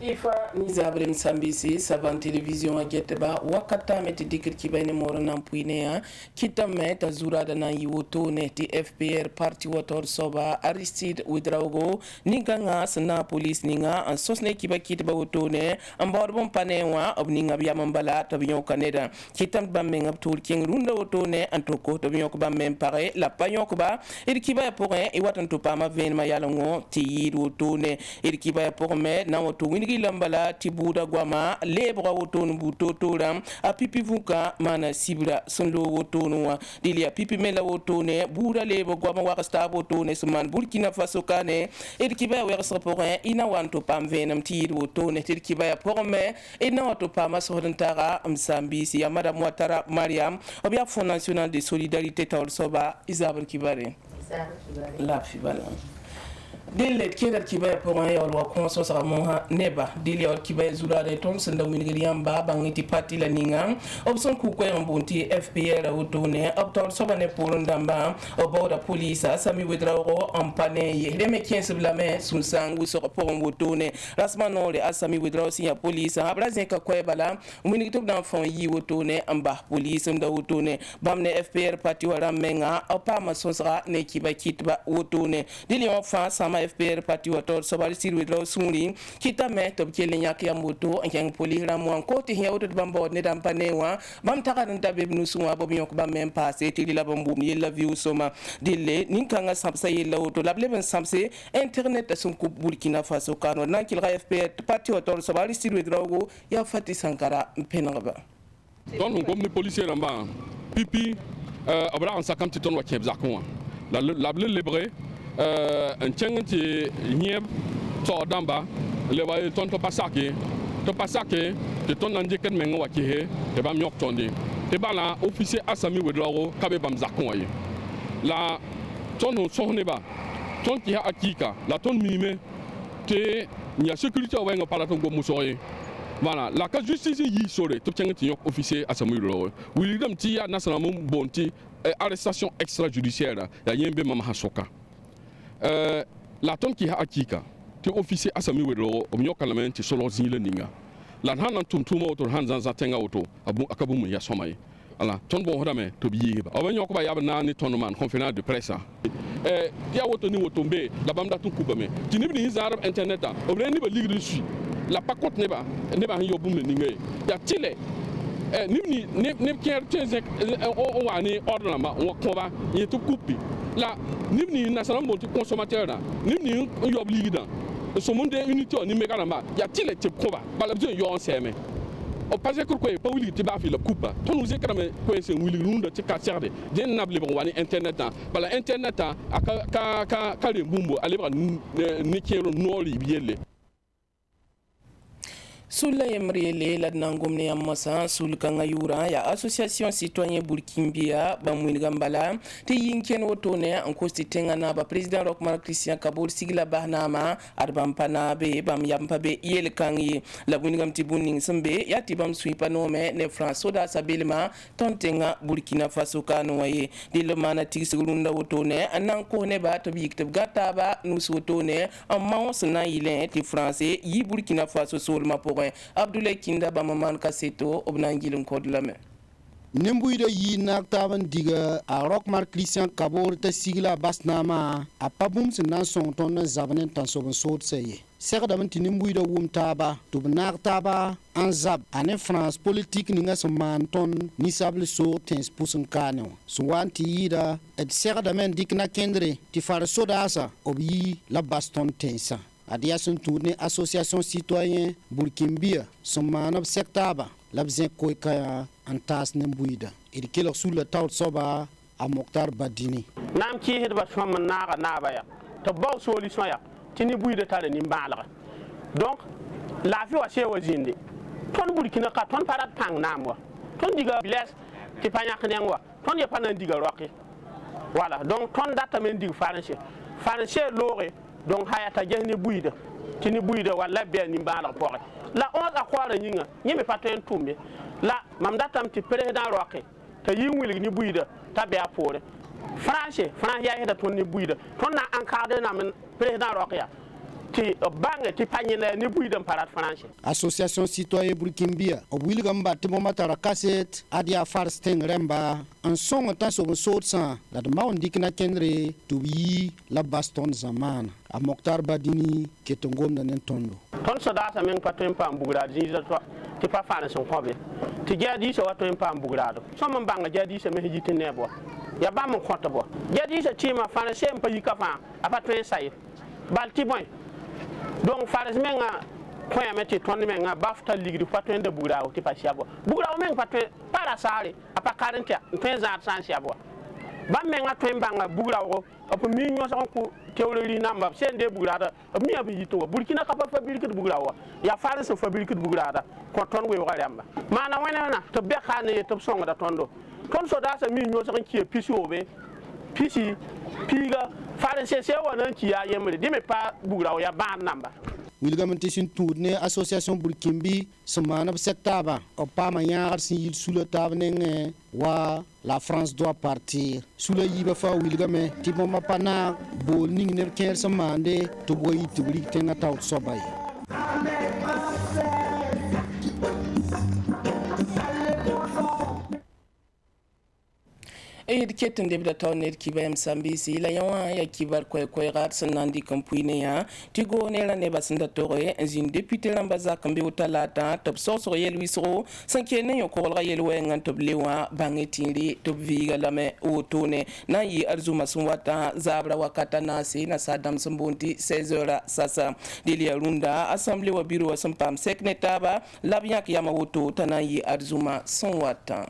Ifa Nizabrim Sambisi, Savan Télévision à Geteba, Wakata meti dikir kibane morana puinea, kita met azura dana yiwoto neti FPR parti wator soba, Aristide Ouedraogo, Ninganga sana police ninga, an sosne kiba kitba wotone, an borbon panewa, ob ninga biamambala, tabion kaneda, kitam bameng up tour king runda wotone, an toko tabion bamem pare, la payon kuba, il kiba pour et watan topama ven mayalango, tiyid wotone, il kiba pour me, na woto wingi lambala tibuda gwama lebra wotonu butoto ram a pipi vuka mana sibra sunlo wotonu wa dilia pipi mela wotone buda lebo gwama wakasta wotone suman Burkina Faso kane edkiba wersa porin ina wanto pam venam tid wotone tidkiba ya porme ina wato pama sohdantara msambisi ya madame Ouattara Mariam obia Fonds National de Solidarité Tawsoba Isabel Kibare la fibala Dile keder kiba pour un yol wa konso sa moha neba dile yol kiba zura de ton senda winigriam ba bangiti parti la ninga opson ku ko mbonti FPR autone optor soba ne pour ndamba oboda police Assimi Ouedraogo ampane ye de me kiense blame sun sangu so pour mbotone rasmano le Assimi Ouedraogo sinya police abrazen ka ko bala winigito d'enfant yi autone amba police nda autone bamne FPR parti wala menga opama sonsra ne kiba kitba autone dile yon fa sama FPR parti wator sobali sirwe draw sumuli kita me to kele nyak ya moto en poli ramwan ko ti hewdo bambo ne dam panewa bam taka nan tabe nu suwa bo yok bam même passé ti la bambum yella view soma dille nin kanga samsa yella auto la bleben samse internet sun ku Burkina Faso kano nan kil FPR parti wator sobali sirwe draw go ya fati sankara penanga don comme les policiers là-bas pipi abra en 50 tonnes wa keb zakon la bleu libre un tchengi nieb so damba le wa ton to pasake te ton nanje ken mengo wa kihe te bam yok tondi te bala officier Assimi Ouedraogo kabe bam zakon yi la ton so ne ba ton ki ha akika la ton mime te nya sécurité wa ngo pala ton go musoye voilà la ka justice yi sore to tchengi yok officier Assimi Ouedraogo William Tia national mum bonti arrestation extrajudiciaire ya yembe mama hasoka la tonne qui a akika te officier Assimi Ouedraogo o nyoka la menti solo zile ninga la hanan tumtuma auto hanzan zatenga auto abu akabu mu ya somay ala ton bon hodame to biye ba o nyoka ba yaba nani ton man conférence de presse dia auto ni auto mbe la bamda tun kubame tinibni hizarab internet o breni ba ligri su la pakot ne ba yo bum ninga ya tile nimni ne kier teze o wani ordre ma on ko ba yetu coupi la nimni national monti consommateur da nimni yob ligida so monde unité ni megalama ya tile te ko ba bala bzo yo nseme o passé ko pa wili ti ba fi la coupa to nous ekrame ko sen wili runda ti ka serde den nable bon wani internet da bala internet ka le bumbo ale ba ni kero noli bielle Sula yemriele la nangomne amasa sul kanga yura ya association citoyen burkimbia bamwin gambala te yinken wotone en constitution na ba président Rochmark Christian Kabore sigla bahnama arbam panabe bam yampabe yel kangi la bunigam tibuning sembe ya tibam swipa nome ne France da sabelma tontenga Burkina Faso kanu waye dilo mana tigrunda wotone anan ko ne ba to bikte gata ba nus wotone amman sna yile ti français yi Burkina Faso solma pour Abdoulaye Kinda Bamaman Kasseto obnangilum kodlame Nembuida yi nak taban diga a Rochmark Christian Kabore ta sigla basnama a pabum sinan son ton zabnen tan so sot seye segda man tinimbuida wum taba to nak taba an zab ane France politique ni ngas man ton ni sable so tens pusun kano so wanti yida et segda men dikna kendre ti far sodasa obi la baston tensa adia sun tourne association citoyen burkimbia son manab sektaba labzen koy kaya antas nembuida il kelo sur le taw soba a Mokhtar Badini nam ki hedba som naga nabaya to baw solution ya tini buida tale ni mbalaga donc la vie wa sewa zinde ton burkina ka ton parat pang namwa ton diga bless ti panyak nengwa ton ya panan diga roki voilà donc ton data men diga français lore donc hayata jehni buida tini buida wala be ni mbala pore la 11 akwara nyinga nyime paten tumbe la mam datam ti président roke ta yingwili ni buida ta be apore France ya heda ton ni buida ton na encadrer na men président roke ya ti bange ti panyina ni buidam parat français association citoyen burkimbia o wilgam ba timo matara kaset adia farsteng remba en song ta so sotsa la de maun dikna kenre to yi la baston zamana a moktar badini ketongom da nen tondo ton so da sa men patem pam bugra ji za to ti pa fa na son kobe ti jadi so wato en pam bugra do so man banga jadi se me hijiti nebo ya ba mon konta bo jadi se tima fa na sem pa yika fa apa to sai balti boy donc fares menga koya meti tondi menga bafta ligri patwen de bugrao ti pasiabo bugrao men patwen para sare apa karenta penza sansiabo ba menga twen banga bugrao apo mi nyo sa ko teori namba sen de bugrada mi abi yito burkina kapa fabrique de bugrao ya fares fabrique de bugrada ko ton we waramba mana wana to be khane to songa da tondo ton so da sa mi nyo sa ki pisi obe pisi piga fares se wana ki ya yemre di me pa bugrao ya ban namba wilgamante sin tourne association burkimbi semana septaba o pa manyar sin yil sula tabne wa la France doit partir sula yiba fa wilgame tipo mapana bol ning ner ker semande to boy tibri tenga taw sobay Keten de bida tonner kiba msambisi la yawa ya kibar kwe rat sanandi kampuine ya tigo nela ne basinda tore zin député lambaza kambe utalata top soso yel wisro sankene yo kolga yel wengan top lewa bangetili top viga lame utune na yi arzuma sunwata zabra wakata nasi na sadam sumbunti 16h sasa dili ya runda assemblée wa bureau wa sampam seknetaba labyak yama wuto tanayi arzuma sunwata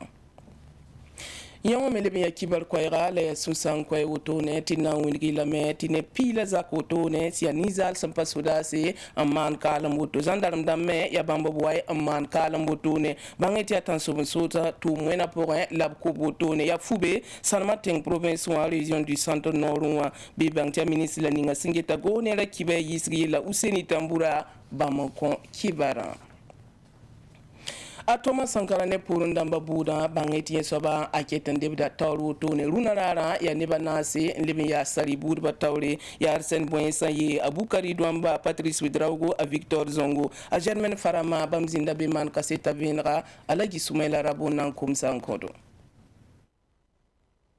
yawa mele ya kibar kwaira le susan kwai utone tina wingi lame tine pila za kotone sia nizal sampa sudasi amman kala mutu zandaram damme ya bamba boy amman kala mutune bangeti attention sota tu mwena point lab kubutone ya fube sanma teng province wa région du centre nord bi bangtia ministre la ninga singeta gone la kibe yisri la useni tambura bamako kibara Atoma Sankara ne purundamba buda bangeti yesoba aketen debda tawru to ne runarara ya neba nasi libi ya sari bud batawre ya Arsène Boyensa ye Abukari Douamba Patrice Ouedraogo a Victor Zongo a Germaine Farama bamzinda beman kaseta vinra alaji Soumaila Rabo nankum sankodo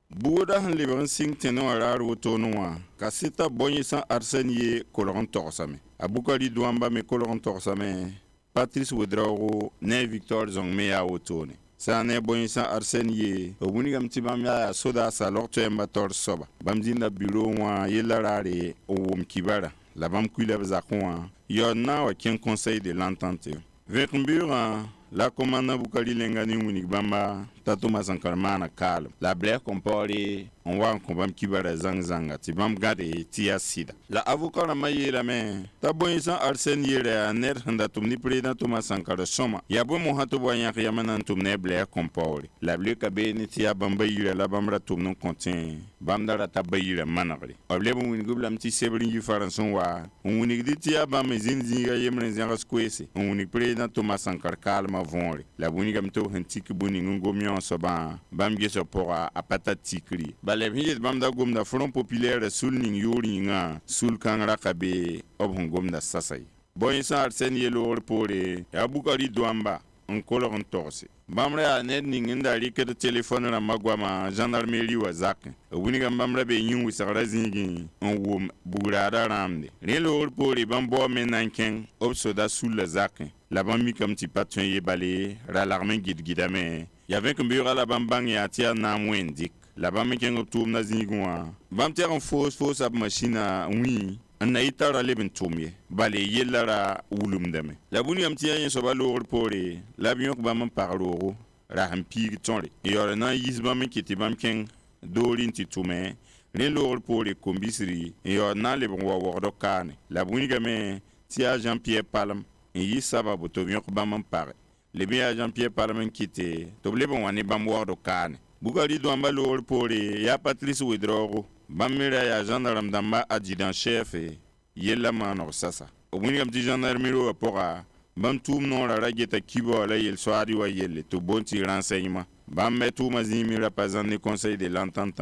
buda han liban sing teno arar woto noa kaseta Boyensa Arsène ye koloron torsame Abukari Douamba me koloron torsame Patrice Ouedraogo ne Victor Zongme ya otone sa ne Boyensa Arsène ye obuni gamti bam ya soda sa lorto embator soba bamzinda bureau wa yelarare o mkibara la bam kuila zakwa yonna wa ken conseil de l'entente Vermbura la commandant Bukali Lengani Unik Bamba Tatoma Sankarmana Kal la blaire compori on voit qu'on va m'kibara zanga ti bam gade tia sida la avocat la maye la main ta Boyensa Arsène yere aner handa tumni président Thomas Sankara soma ya bo mo hato boyan yamana tumne blaire compori la blaire kabe ni tia bamba yire la bamra tumnon contient bam dara tabayire managri oble bo wini gubla mti sebrin yi faranson wa wini di tia bam zinzi ya yemren zanga skwese wini président Thomas Sankara kalma vonri la buni gamto hantiki buni ngomyo soba bam geso pora apata tikri le hiet bam da gomda front populaire sul ning yori nga sul kangra kabe ob gomda sasai Boyensa Arsène yelo pore ya Bukari Douamba on kolon torse bamre a ned ning ndari ke téléphone na magwama gendarmerie wa zak wuni gam bamre be nyu wisara zingi on wom bugurada ramde relo pore bam bo menanken ob soda sul la zak la bam mi comme ti patron ye balé ralarmen gidgidame y'avait que bureau la bambang ya tia na mwendik la bam ken otum na zingwa bam tia en fausse ab machine oui na itara leben tumye bale yelara wulumdame la buni am tia yen so balor pore la bion bam parloro ra hampig tonle yor na yis bam kiti bam ken dorin ti tume ne lor pore kombisri yor na le bon wa do kane la buni game tia Jean-Pierre Palm yi sababu to bion bam pare le bien Jean-Pierre Palm kiti to le bon wani bam wa do kane Bukari Douamba lor pore ya Patrice Ouedraogo bamira ya gendarme damba adjudant chef yella manor sasa obuni gamti gendarme ro pora bam tum non la rageta kibo la yel soari wa yelle to bonti renseignement bam metu mazimi représenter conseil de l'entente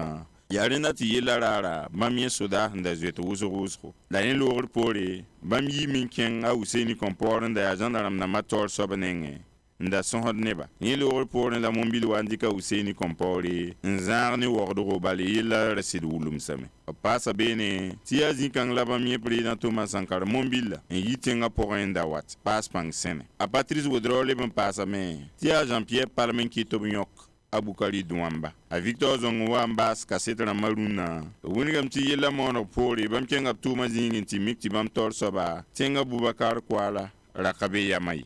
ya rẽnda tɩ yella raara bãmb yẽ soda sẽn da zoet wʋsg-wʋsgo la yẽ loogr poore bãmb yiime n kẽng a Useni Kompor n da yaa gendarme nambã taoor soab nengẽ n da sõsd neba yẽ loogr poorẽ la mõn-bil wa n dɩka Useni Kompore n zãag ne wogdgo bal yella ra sɩd wʋlumsame b paasa beene tɩ yaa zĩ-kãng la bãmb yẽ président Thomas Sankara mõn-billa n yi tẽngã pʋgẽ n da wat paas pãng sẽne a Patrice Wodrao leb n paasame tɩ yaa Jean-Pierre Palm n kɩt b yõk a Bukari Duamba a Victor Zong wa n baas kaset rãmbã rũnnã wingame tɩ yella mooneg poore bãmb kẽnga b tʋʋmã zĩig n tɩ mik tɩ bãmb taoor soaba tẽngã Boubacar Koala rakabe yama ye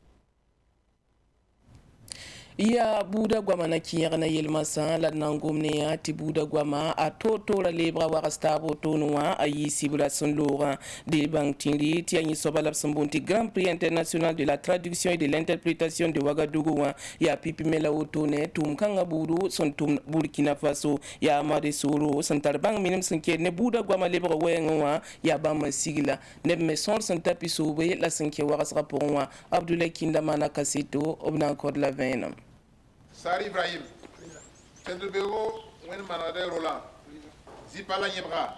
ya buda gwama na kiyar na yelmasa la nangomne ya ti buda gwama a to la lebra wa stabo tonwa a yi sibra sun lora de bangtili ti anyi sobala sambonti Grand Prix international de la traduction et de l'interprétation de Ouagadougou ya pipi mela otone tum kanga buru son tum Burkina Faso ya amade soro santar bang minim sanke ne buda gwama lebra wenwa ya bama sigila ne me son santa pisobe la sanke wa rasra pour Abdoulaye Kindamana Kasito obna encore la veine Sari Ibrahim, Tendebego, Wenmanade Roland, Zipala Yebra.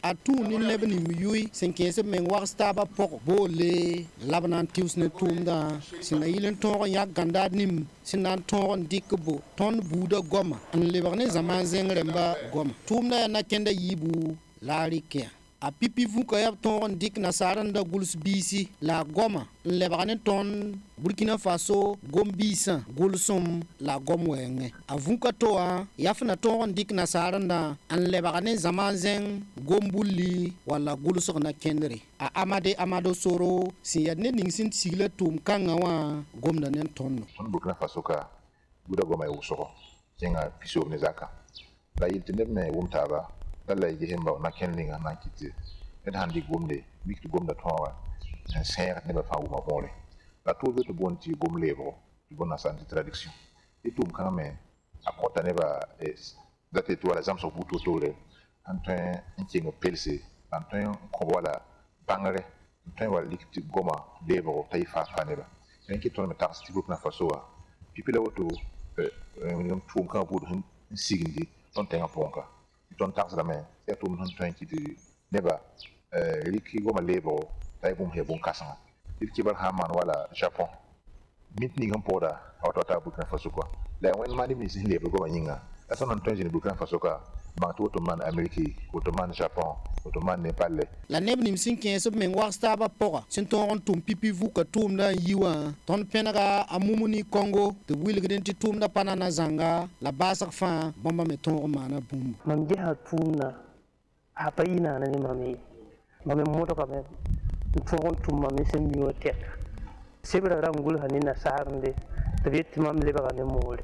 A tout ni neb ni miyui sen kẽesb meng wag staaba pʋg boole la b na n tɩʋs ne tʋʋmdã sẽn na yɩl n tõog n yãk gãndaad nim sẽn na n tõog n dɩk bo tõnd buudã goama n lebg ne zãmaan zẽng rẽmba goama tʋʋmdã yaa nakẽnda yiibu la a rɩk a pipi vũka yaa b tõog n dɩk nasaar n da gʋls biisi la a goama n lebg ne tõnd Burkina Faso gom biisã gʋlsem la a gom wɛɛngẽ a vũka to wã yaa f na tõog n dɩk nasaar n da n lebg ne zãmaan zẽng gom bulli walla gʋlsg na kẽndre a Amado Soro sẽn yaa ned ning sẽn sigla tʋʋm kãngã wã gomda ne tõndo tõnd Burkina Faso ka buda goma y wʋsgo kẽngã pisoob ne zaka la yɩl tɩ neb me wʋm taaba la y gesẽn ba na kẽnd ninga na n kɩt tɩ ned sãn dɩk gomde mik tɩ gomda tõog wã n sẽegd nebã fãa wʋma võore la tʋʋl be tɩ boond tɩ gom leebgo tɩ bõn nansã tɩ traduction tɩ tʋʋm kãngã me a kõta nebã dat tɩ wala zãmsg buud wotoore n tõe n keng b pelse n tõe n kõb wala bãngre n tõe wala lik tɩ goma leebgo t'a yɩ faa nebã n kɩt tõnd me tags tɩ Burkina Faso wã pipi la woto tʋʋm kãngã buud sẽn signdi tõnd tẽngã pʋgẽ ka tõnd tagsdame tɩ yaa tʋʋm sẽn tõe n kɩt nebã rɩk goma leebgo t'a y bũmb sẽn bõn-kãsengã tɩ kɩbar sã n maan wala Japon mint ning sẽn pʋʋda a wa ta Burkina Faso kɔa la wẽnd maan neb nins sẽn leebd goma yĩnga la tõnd n tõe n zĩnd Burkina Faso ka bãng tɩ woto maan Ameriki woto maan Japon woto maan Nepal la neb nim sẽn kẽesb meng wag staabã pʋga sẽn tõog n tʋm pipi vʋka tʋʋmdã n yi wã tõnd pẽnega a Mumuni Congo tɩ b wilgd n tɩ tʋʋmdã pa na zãnga la baasg fãa bãmba me tõog n maana bũmb mam gesa tʋʋmdã a pa yɩ naana ne mame modgame n tõog n tʋm mame sẽn mi wã tɛka sebra rãmb gʋlsa ne nasaarẽnde tɩ b yet tɩ mam lebga ne moore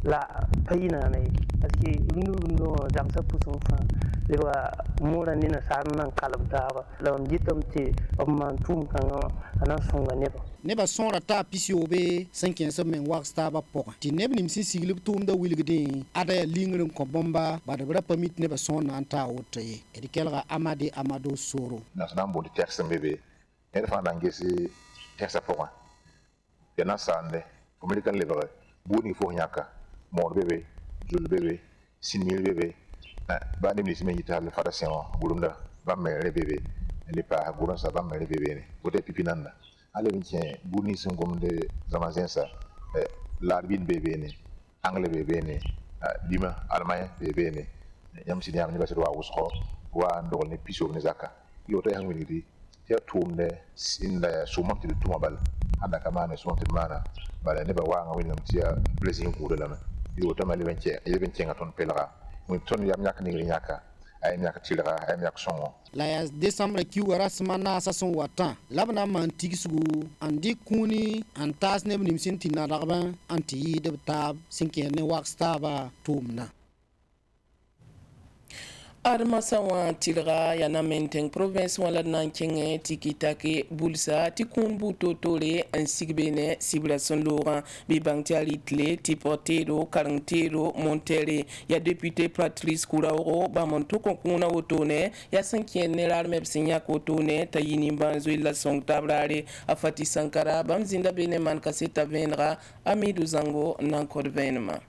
la pa yɩ naana ye parce que rũndã wã zagsã pʋsẽ fãa lebga moorã ne nasaar n na n kalb taaba la mam dɩtame tɩ b maan tʋʋm kãngã wã a na n sõnga nebã nebã sõora taa pisoobe sẽn kẽesb meng wag staabã pʋgã tɩ neb nim sẽn sigl b tʋʋmdã wilgdẽ ada yaa lingr n kõ bõmba bad b ra pa mi tɩ nebã sõor na n taa woto ye d kelga Amado Soro na sẽn na n boond tɩ tɛgs n be be ned fãa na n ges tɛgsã pʋgã ya na n saande fo me rɩk n lebg buud ning fo f yãka moor be be zul be be sĩn-miil be be baa neb nins me yɩ tɩ hall fadasẽ wã gʋrumda bãmb me re be be le paasa gʋremsã bãmb me re be beene woto pipi nanda a leb n kẽ buud nins sẽn gomd zãma zẽnsã laadbin be beene angle be beene bima Allemagne be beene yãmb sɩd yãmb nebã sɩd wa wʋsgɔ wa n dogl ne pisoob ne zaka yɩ woto yaa sẽn wilgdi tɩ yaa tʋʋmdɛ sẽn da yaa sʋʋmam tɩ d tʋma bala sãn da ka maane sʋʋmam tɩ d maana bala nebã waangã wingame tɩ yaa bula zĩig gʋʋda lame yɩ woto me leb n kẽnga tõnd pelga tõnd yam yãk ningr yãka a yam yãk tɩrga a yam yãk sõngo la yaa Desãmbra kiuga rasmã naasã sẽn watã la b na n maan tigsgu n dɩk kũuni n taas neb nim sẽn tɩ nadgbã n tɩ yɩɩd b taab sẽn kẽer ne wag staabã tʋʋmdã Admasa wã tɩlga yaa na menteng province wã la d na n kẽngẽ tɩ kɩtake bulsa tɩ kũun bu-to-toore n sig beene sibra sẽn loogã bɩ bãng tɩ a rɩtle tɩ pʋg-teedo kareng-teedo montere yaa député Patrice Kuraogo bãmb n tʋk n kũunã wotone yaa sẽn kẽed ne raar me b sẽn yãk wotone t'a yɩ nimbãan-zoe la sõng tab raare a Fati Sankara bãmb zĩnda beene maan kaseta vẽenega Amidou Zango n na n kõd vẽenemã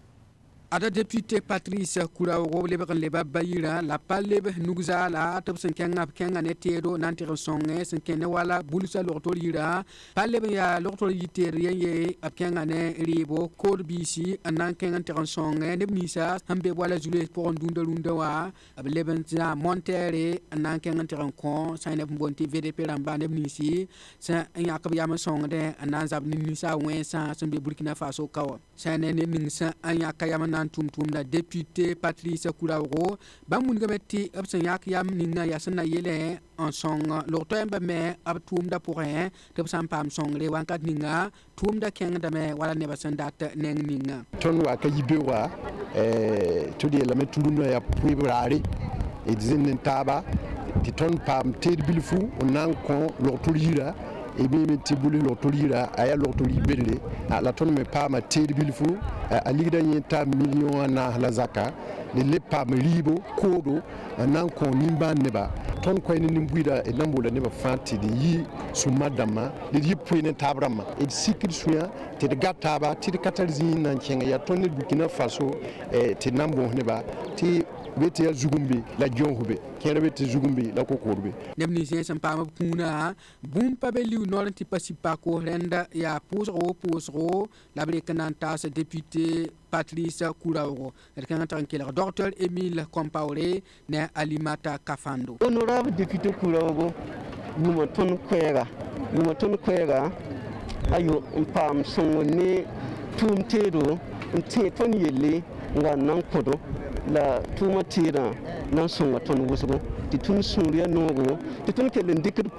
ada député Patrice Kouraoro lebr leba bayira la paleb nugza la tabsen kenga netero nantir songe sen kene wala bulsa lortol yira paleb ya lortol yiter ye apkenga ne ribo kod bisi anan kenga ter songe ne nisa hambe wala jule pour ndunda wa ableben za montere anan kenga ter kon sa ne bonti VDP ramba ne nisi sa yakab yama songe de anan zab nisa wensa sen be Burkina Faso kawa sa ne nisa anyaka yama nan tum da député Patrice Kouraoro ba mun gameti absan yak yam ninga yasna yele en song l'automne ba me ab tum da pour rien de sam pam song le wankat ninga tum da keng da me wala ne basan dat neng ninga ton wa ka yibewa to de la metulu ya puibrari e dizin taba ti ton pam ted bilfu onan kon l'ortolira e be me tibuli l'ortolira aya l'ortoli belle la ton me pam ted bilfu a ligda yenta million na la zaka le pam libo kodo nan kon nimba neba ton ko ni nimbuida e nambola neba fanti de yi su madama de yi puine tabrama e sikir suya te de gataba ti de katarzin nan chenga ya ton ne Burkina Faso te nambo neba ti beti ya zugumbi la jonhube kera beti zugumbi la kokorbe nemni je sam pam kuna bum pabeli nolan ti pasipa ko renda ya pusro la brekananta se député Patrice Kouraoro erkan tankela docteur Emile Compaoré ne Alimata Kafando honorable député Kouraoro numa ton kwega ayo pam songone tumtero nte ton yelle nganan kodo la tuma tira nan songa ton wusgo ti tun suriya nogo ti tun kelen dikir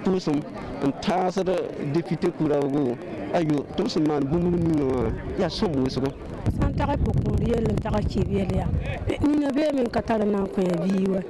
pusum en tasada député Kouraoro ayo to man bunu ya som wusgo santare pokuriel ntaka kibiel ya nina be men katara nan ko ya biwa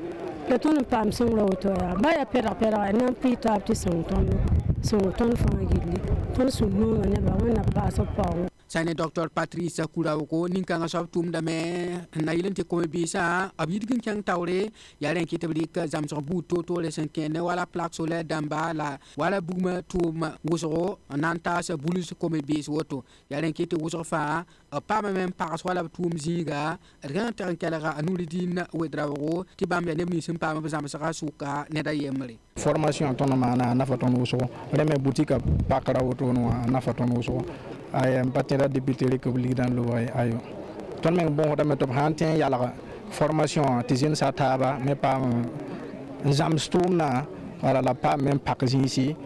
la ton pam son la auto ya ba ya pera nan pita apti son ton fangili ton sunu ne ba wana paso pa sane Dr Patrice Kouraoro ninka nga sob tum da me na yilente ko bisa abidgin kyang tawre yaren ki tabrik zamso buto to le senkene wala plaque solaire damba la wala bugma tum wusoro nanta sa bulus ko bis woto yaren ki te wusoro fa pa même pas wala tum zinga rien tan kala anulidin wedrawo ti bam ya nemni sim pa ma zamsa suka ne da yemre formation ton mana na faton wusoro reme boutique pakara woto no na faton wusoro ay patera député république dans le way ayo ton men bon da metop hantin yala formation tizine sa taba mais pas zamstumna wala la pas même pakzin ici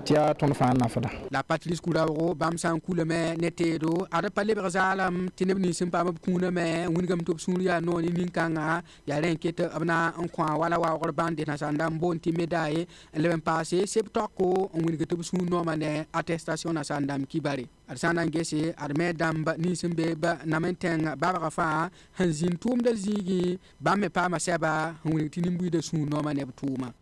tia ton fa na fada la Patrice Kouraoro bam san kula me netedo ada pale brazalam tinebni simpa mab kuna me wingam top suria no ni ninkanga ya renkete abna en kwa wala wa or bande na sandam bonti medaille le même passé septoko winga top sun no mane attestation na sandam kibari arsana ngese arme damba ni simbe ba na menteng baba fa hanzin tum da zigi bamme pa ma seba winga tinimbu de sun no mane tuma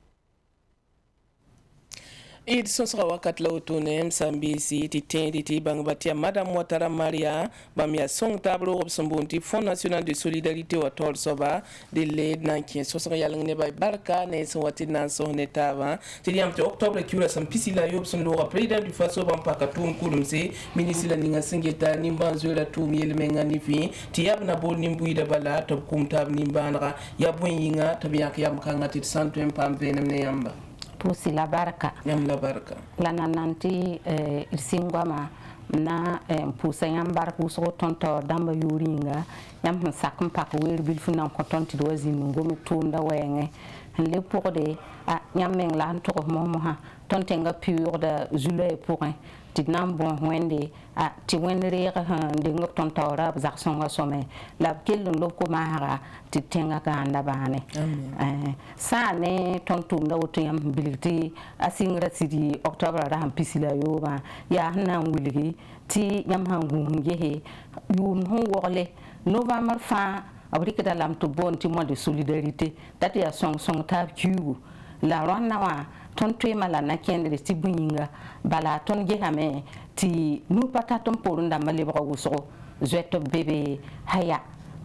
id sosra wakat lawtune msambisi ti tendi ti bangbatia madame Ouattara Maria bamia song tablo obsambunti Fonds National de Solidarité wa tol soba de led nankin sosra yalangne bay barka ne so wati nan so netava ti diamte octobre kiura sam pisila yob son lo président du faso bam pakatum kulumse ministre la ninga singeta nimban zola tum yelmenga ni fi ti yabna bol nimbuida bala to kumtab nimbandra yabwen yinga tabiyak yam kanga ti santu pam venem ne yamba pusi la baraka yam la baraka la nananti irsingwama na pusa yam baraka uso tonto damba yuringa yam sakum pak wer bil funa ko tonti do zin ngomu tunda wenge le pour de yam meng la to mo ha tontenga pure de juillet pour tignam bon wende ti wenre de ngop tontora zakson some la kel lo ko mahara ti tenga ka anda bane sa ne tontum da woto yam biliti asingra sidi octobre da ham pisila yoba ya na wuligi ti yam hangu ngehe yun hon worle novembre fa abrika da lam to bon ti mo de solidarité tati ya song tab kiu la ronna wa ton tuema la na kendre ti buinga bala ton gehame ti nu pata ton porunda malebra wuso zeto bebe haya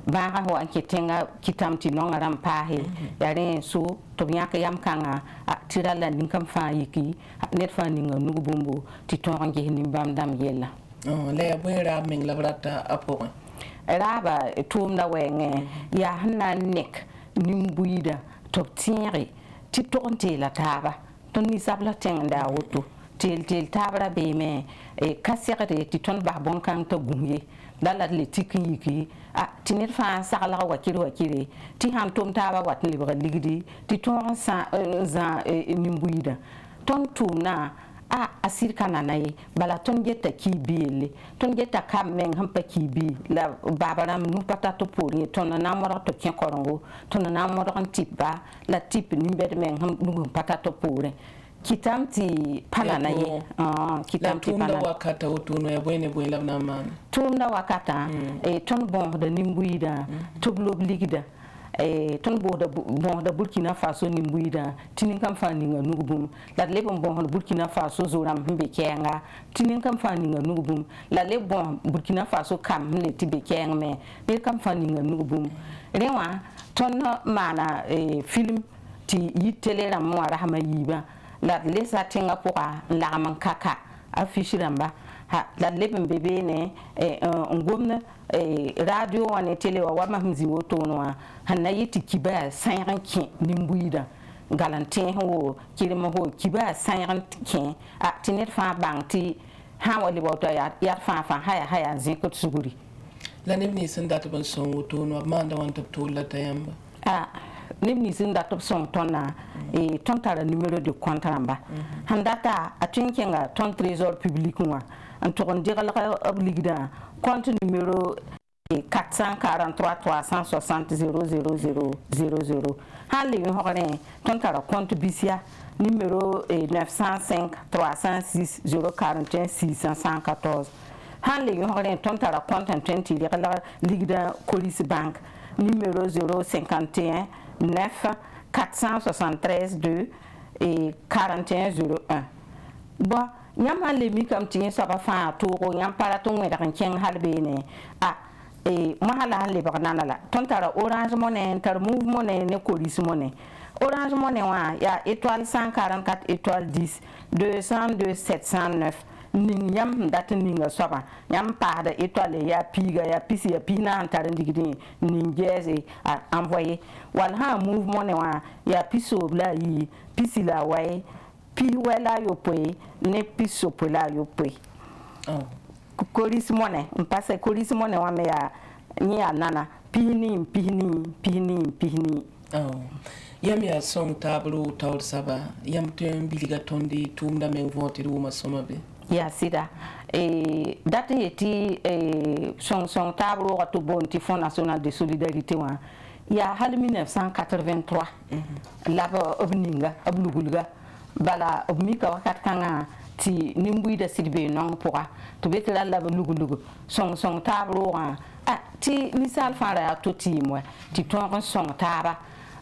ba ho anke tenga kitam ti no ngaram pahe yare so to nyaka yam kanga tirala ninkam fa yiki net fa ninga nugo bombo ti ton nge ni bam dam yella le bwera meng labrata apo raba tʋʋmda wɛɛngẽ yaa sẽn na n nek nin-buiidã tɩ b tẽege tɩ tog n teela taaba tõnd ninsab la tẽngda a woto teel taab ra beeme ka segde tɩ tõnd bas bõn-kãng t'a gũs ye la la le tik n yiki tɩ ned fãa saglg wakire tɩ sãn tʋm taaba wat n lebga ligdi tɩ tõog n zã nin-buiidã tõnd tʋʋmdã a sɩdka nana ye bala tõnd geta kii beelle tõnd geta kam meng sẽn pa kii bɩ la baaba rãmb nu pa tat poor ye tõnd na n modg tɩ kẽ korengo tõnd na n modg n tɩpba la tɩp nin-bɛd meng sẽn nug n pa tat poorẽ kɩtame tɩ pa nana ye kɩtame tɩ pa nana wakata wotono ya bõe ne bõe la b na n maane tʋʋmda wakatã tõnd bõosda nin-buiidã tɩ b lob ligda tõnd bõosda burkina faso nin-buiidã tɩ nin-kãm fãa ninga nug bũmb la d leb n bõosd burkina faso zo-rãmb sẽn be kɛɛnga tɩ nin-kãm fãa ninga nug bũmb la leb bõos burkina faso kam sẽn le tɩ be kɛɛng me ned kam fãa ninga nug bũmb rẽ wã tõnd maana film tɩ yit tele rãmb wã rasma yiibã la d lesa tẽngã pʋga n lagm n kaka a fish rãmba la d leb n be beene n gomd radio wã ne tele wa mam sẽn zĩ wotone wã sẽn na yɩ tɩ kiba sãyeg n kẽ nin-buiidã gal n tẽes wo kirem wo kiba sãyeg n kẽ tɩ ned fãa bãng tɩ sã n wa leb woto yaa fãa haya n zẽkd sugri la neb nins sẽn dat b n sõng wotone wã b maanda wã tɩ b tʋʋl la ta yãmba neb nins n dat b sõng tõndã tõnd tara numero de compte rãmba sẽn data a tõe n kẽnga tõnd trésor public wã n tʋg n deglg b ligdã compte numero 443 360 00000 sãn le yõsgrẽ tõnd tara compte bisia numéro 905 306 041 614 sãn le yõsgrẽ tõnd tara compte n tõe n tɩ reglg ligdã coris bank numéro 051 9 473 2 41 01 bon yãmb sãn le mikame tɩ yẽ soaba fãa toogo yãmb pa rat n wẽdg n kẽng hal beene mosã la sẽn lebg nana la tõnd tara orange monnaie tar move monnaie ne coris monnaie orange monnaie wã yaa étoile 144 étoile 10 202 709 ning yãmb sẽn dat n ninga soabã yãmb paasda étoile yaa piiga yaa pis yaa pis na sẽn tar n digdẽ ning gɛɛse a envoyé wall sã move monnaie wã yaa pis soob la a yii pisi la a waye pis wɛ la a yopoe ne pis sopoe la a yopoe coris monnaie n pa sɛ coris monnaie wã me yaa yẽ yaa nana pis nii yãmb yaa sõng taabr taoor saba yãmb tõe n bilga tõnd tʋʋmda meng võote d wʋma sõma be yaa sɩda dat n yetɩ sõng taab roogã tɩ boond tɩ fond national de solidarité wã yaa hal 1983 la b ninga b lugulga bala b mika wakat kãngã tɩ nin-buiidã sɩd bee nong pʋga tɩ be tɩ ra la b lug sõng taab roogã tɩ ninsaal fãa ra yaa to tɩɩm wɛ tɩ tõog n sõng taaba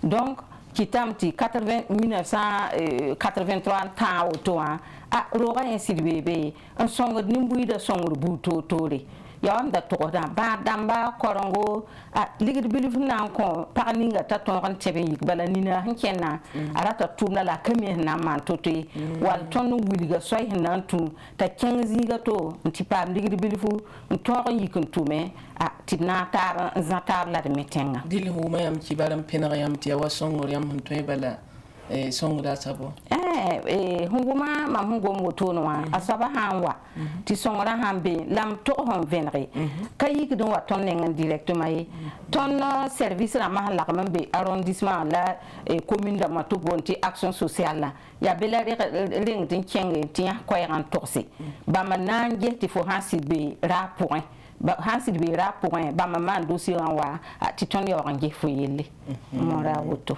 donc kɩtame tɩ 1983 tãag woto wã roogã yẽ sɩd beebe n sõngd nin-buiidã sõngr buud toor-toore yaa wãmb da tʋgsdã bãad dãmba korengo ligd bilf na n kõ pag ninga t'a tõog n tẽb n yik bala nina sẽn kẽnna a rata tʋʋmda la a ka me sẽn na n maan to-to ye wall tõnd n wilga soɛy sẽn na n tũ t'a kẽng zĩiga to n tɩ paam ligd bilfu n tõog n yik n tʋme tɩ d na n zã taab la d me tẽnga dɩl wʋma yãmb kibar n pẽneg yãmb tɩ ya wa sõngr yãmb sẽn tõe bala sõngda a sabo sẽn wʋma mam sẽn gom wotone wã a soaba sã n wa tɩ sõngrã sãn be la m tog sẽn vẽnege ka yikd n wa tõnd neng n directement ye tõnd service rãmbã sẽn lagm n be arrondissement la commune dãmbã tɩ b boond tɩ action sociale la yaa be la rengd n kẽnge tɩ yãs koɛɛg n togse bãmb n na n ges tɩ fo sãn sɩd be raa pʋgẽ sãn sɩd be raa pʋgẽ bãmb n maan dossier wã wa tɩ tõnd yaoog n ges fo yelle mõora woto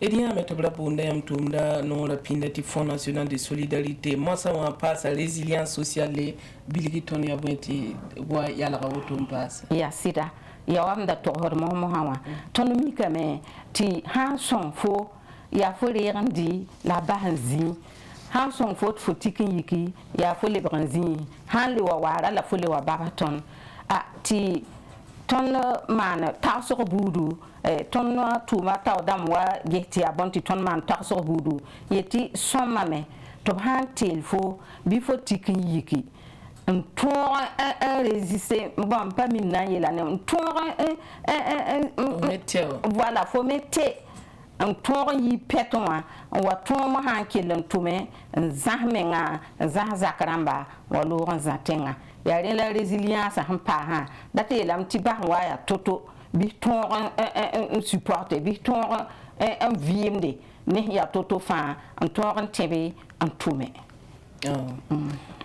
d yãame tɩ b ra boonda yãmb tʋʋmda noorã pĩnda tɩ fond national de solidarité moasã wã paasa résilience sociale bilgi tõnd yaa bõe tɩ wa yalga woto n paasa yaa sɩda yaa wam da togsd mosmosã wã tõnd mikame tɩ sã n sõng fo yaa fo reeg n dɩ la a bas n zĩ sã n sõng fo tɩ fo tik n yiki yaa fo lebg n zĩ sã n le wa waara la fo le wa babs tõnd tɩ tõnd maan tagsg buudu tõnd tʋʋma tao dãmb wa ges tɩ yaa bõn tɩ tõnd maan tagsg buudu yetɩ sõmame tɩ b sã n teel fo bɩ fo tik n yiki un tour un résister bon pas mina yela ne un tour voilà faut mettre un tour yi peton wa tour mo han kilen tume zahmenga zakramba wa lo zatenga ya la résilience han pa ha date lam ti ba wa ya toto bi tour un supporter bi tour un vimde ne ya toto fa un tour tebe un tume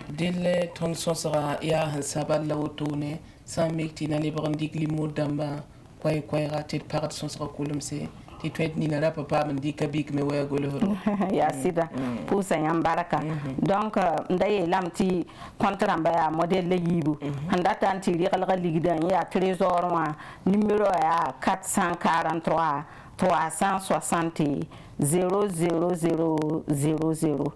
dille ton sosra ya sabal la wotone sa mekti na le brandik li modamba kwai ratet parat sosra kulumse ti twet ni na papa man di kabik me waya golo ya sida pour ça yam baraka donc ndaye lamti contrat ya modèle le yibu anda tanti rigal ligdan ya trésor wa numéro ya 443 360 00000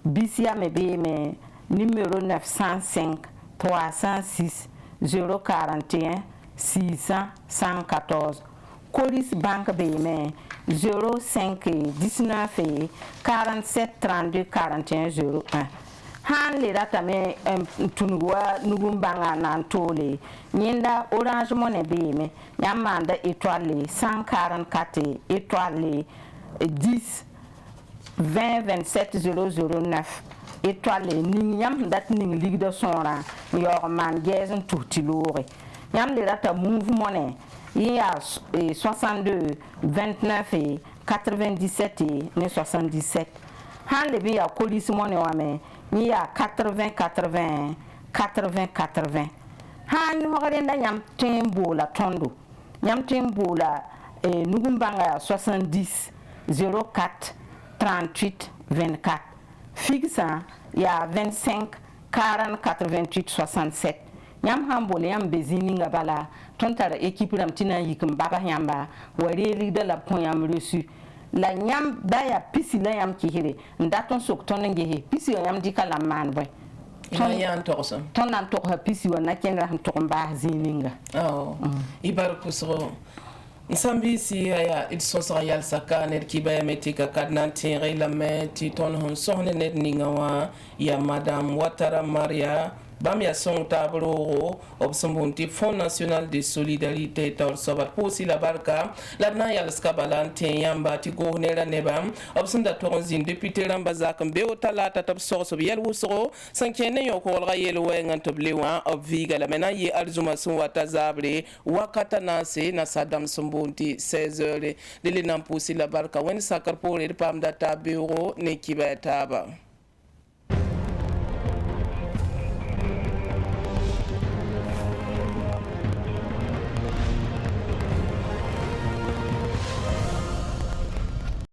bisia me be me numéro 905 306 041 614 Coris Banque BME 05 19 47 32 41 01 han le data me tunugwa nugumbanga na ntole nyinda Orange Money BME nyamanda étoile 144 étoile 10 20 27 009 étoile ning yam dat ning ligue de sonra yor man gezen toutilore yam le data Move Money il y a 62 29 97 et 77 han le bi a Colis Money wa me il y a 80 80 80 80 han hokare yam tembo la tondo yam tembo la nugumbanga 70 04 38 24 fixe il y a 25 40 88 67 yam hambole yam bezininga bala tontara équipe ram tina yikum baba yamba wareli de la point yam reçu la nyam baya pisi la yam kihire ndaton sok tonenge he pisi yam dikala man boy ton yan torso ton nan to ha pisi wana kenra han to mba zininga ibar kusro nsambi si ya il sosra yal sakane ki baya metika kadnan tere la meti ton hon sohne net ningawa ya madame Watara Maria bam ya son tabro obsambonti Fonds National de Solidarité tor sobat posi la barka la na yal skabalante yamba ti go nera nebam obsanda toronzin député ramba zakam be talata tab sorso yel wusro sankene yo ko ga yel wengan toblewa obviga la mena ye arzuma sun wata zabre wakata nase na sadam sombonti 16h de le nam posi la barka wen sakar pore pam data bureau ne kibata ba